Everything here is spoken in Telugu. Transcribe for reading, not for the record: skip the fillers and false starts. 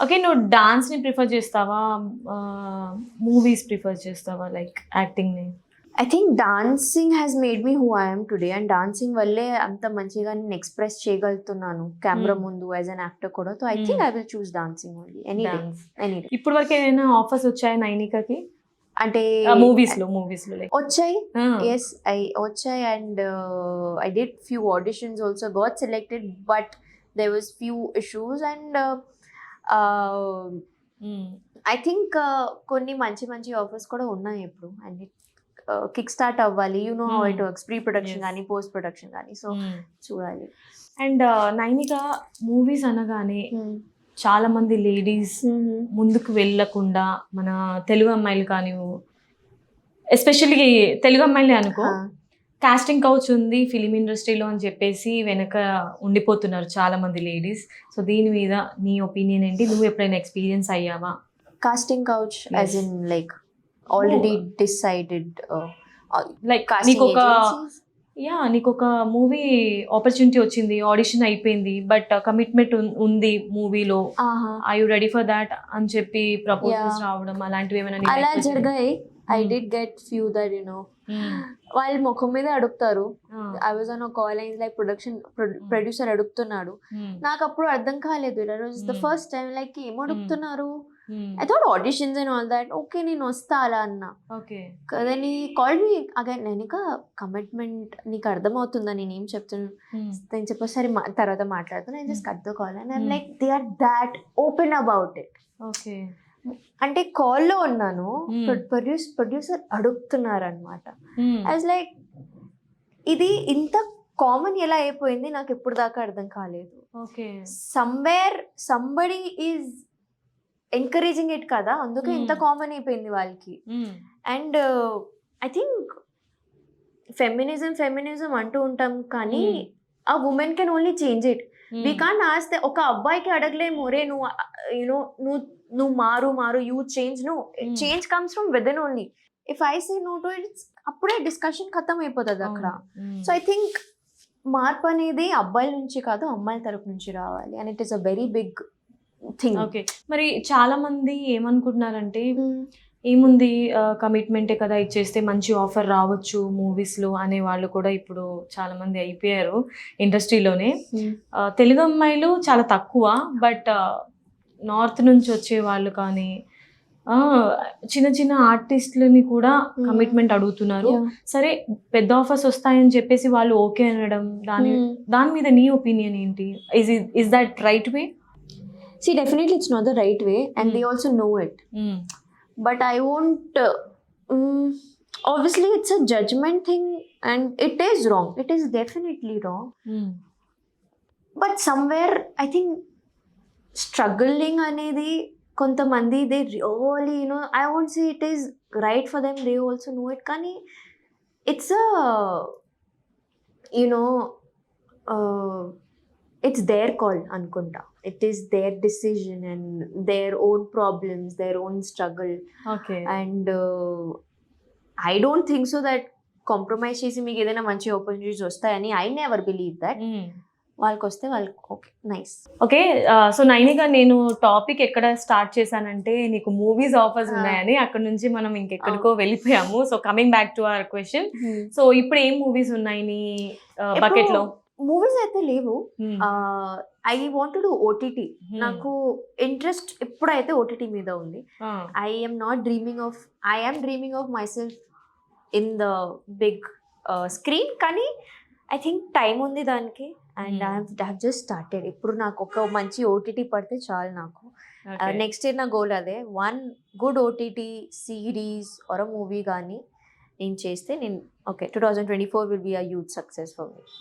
ఓకే. నువ్వు డాన్స్‌ని ప్రిఫర్ చేస్తావా? మూవీస్ ప్రిఫర్ చేస్తావా? Like యాక్టింగ్‌ని? I think dancing has made me who I am today, and dancing వల్లే అంత మంచిగా నేను ఎక్స్‌ప్రెస్ చేయగలుగుతున్నాను కెమెరా ముందు యాస్ ఎన్ యాక్టర్ కూడా. So I think I will choose dancing only any day. Any day. ఇప్పటి వరకు ఏమైనా ఆఫర్స్ వచ్చాయా నైనికాకి? అంటే మూవీస్‌లో లైక్ వచ్చాయి. yes వచ్చాయి, and I did few auditions also, got selected, but there was few issues, and I think కొన్ని మంచి మంచి ఆఫర్స్ కూడా ఉన్నాయి ఇప్పుడు. అండ్ కిక్ స్టార్ట్ అవ్వాలి. You know how it works, pre production కానీ పోస్ట్ ప్రొడక్షన్ కానీ. సో చూడాలి. అండ్ నైనిక మూవీస్ అనగానే చాలా మంది లేడీస్ ముందుకు వెళ్ళకుండా, మన తెలుగు అమ్మాయిలు కానీ, ఎస్పెషల్లీ తెలుగు అమ్మాయిలే అనుకో, కాస్టింగ్ కౌచ్ ఉంది ఫిలిం ఇండస్ట్రీలో అని చెప్పేసి వెనక ఉండిపోతున్నారు చాలా మంది లేడీస్. సో దీని మీద నీ ఒపీనియన్ ఏంటి? నువ్వు ఎప్పుడైనా ఎక్స్పీరియన్స్ అయ్యావా? Casting couch as in like already decided, like నీకు ఒక మూవీ ఆపర్చునిటీ వచ్చింది, ఆడిషన్ అయిపోయింది, బట్ కమిట్మెంట్ ఉంది మూవీలో, I you ready for that అని చెప్పి ప్రపోజల్స్ రావడం అలాంటివి ఏమైనా అలా జరిగాయి. I did get few that, you know, వాళ్ళు ముఖం మీద అడుగుతారు. I was on a call, and like producer అడుగుతున్నాడు. నాకు అప్పుడు అర్థం కాలేదు. It was the first time like ఏం అడుగుతున్నారు. I thought auditions and all that. Okay, నేను వస్తా అలా అన్నా. then he called me again. నేనిక కమిట్మెంట్ నీకు అర్థమవుతుందా నేను ఏం చెప్తున్నాను? నేను చెప్పేసి సరే తర్వాత మాట్లాడుతాను. నేను just cut the call and I'm like they are that open about it. Okay, అంటే కాల్లో ఉన్నాను, ప్రొడ్యూసర్ అడుగుతున్నారు అనమాట. ఐ వాజ్ లైక్ ఇది ఇంత కామన్ ఎలా అయిపోయింది నాకు ఎప్పుడు దాకా అర్థం కాలేదు. Somewhere somebody is encouraging it కదా, అందుకే ఇంత కామన్ అయిపోయింది వాళ్ళకి. అండ్ ఐ థింక్ ఫెమినిజం అంటూ ఉంటాం, కానీ ఆ women can only change it. We can't ask ఒక అబ్బాయికి అడగలేము, రే నువ్వు మారు you change. Change comes from within only. If I say no to it's, అప్పుడే డిస్కషన్ ఖతం అయిపోతుంది అక్కడ. సో ఐ థింక్ మార్పు అనేది అబ్బాయిల నుంచి కాదు, అమ్మాయిల తరపు నుంచి రావాలి. And it is a very big thing. Okay, మరి చాలా మంది ఏమనుకుంటున్నారంటే ఏముంది కమిట్మెంటే కదా, ఇచ్చేస్తే మంచి ఆఫర్ రావచ్చు మూవీస్లో అనే వాళ్ళు కూడా ఇప్పుడు చాలా మంది అయిపోయారు ఇండస్ట్రీలోనే. తెలుగు అమ్మాయిలు చాలా తక్కువ, బట్ నార్త్ నుంచి వచ్చే వాళ్ళు కానీ చిన్న చిన్న ఆర్టిస్టులని కూడా కమిట్మెంట్ అడుగుతున్నారు. సరే పెద్ద ఆఫర్స్ వస్తాయని చెప్పేసి వాళ్ళు ఓకే అనడం, దాని మీద నీ ఒపీనియన్ ఏంటి? Is that right way? See, definitely it's not the right way, and they also know it. But I won't, obviously it's a judgment thing, and it is wrong. It is definitely wrong. But somewhere I think struggling anedi kontamandi, they really, you know, I won't say it is right for them, they also know it, kani it's a, you know, it's their call anukunta. It is their decision and their own problems, their own struggle. Okay. And I don't think so that compromise చేసి మీకు ఏదైనా మంచి ఆపర్చునిటీస్ వస్తాయని I never believe that. వాళ్ళకి వస్తే వాళ్ళకి okay, nice. Okay, so Nainika, నేను టాపిక్ ఎక్కడ స్టార్ట్ చేశానంటే నీకు మూవీస్ ఆఫర్స్ ఉన్నాయని, అక్కడ నుంచి మనం ఇంకెక్కడికో వెళ్ళిపోయాము. So coming back to our question, so ఇప్పుడు ఏం మూవీస్ ఉన్నాయి నీ బకెట్ లో? మూవీస్ అయితే లేవు. I want to do OTT. నాకు ఇంట్రెస్ట్ ఎప్పుడైతే ఓటీటీ మీద ఉంది. I am dreaming of myself in the big screen, కానీ ఐ థింక్ టైం ఉంది దానికి. And I have just started. ఇప్పుడు నాకు ఒక మంచి ఓటీటీ పడితే చాలు నాకు. నెక్స్ట్ ఇయర్ నా గోల్ అదే, one good OTT series or a movie కానీ నేను చేస్తే, నేను okay 2024 will be a huge success for me.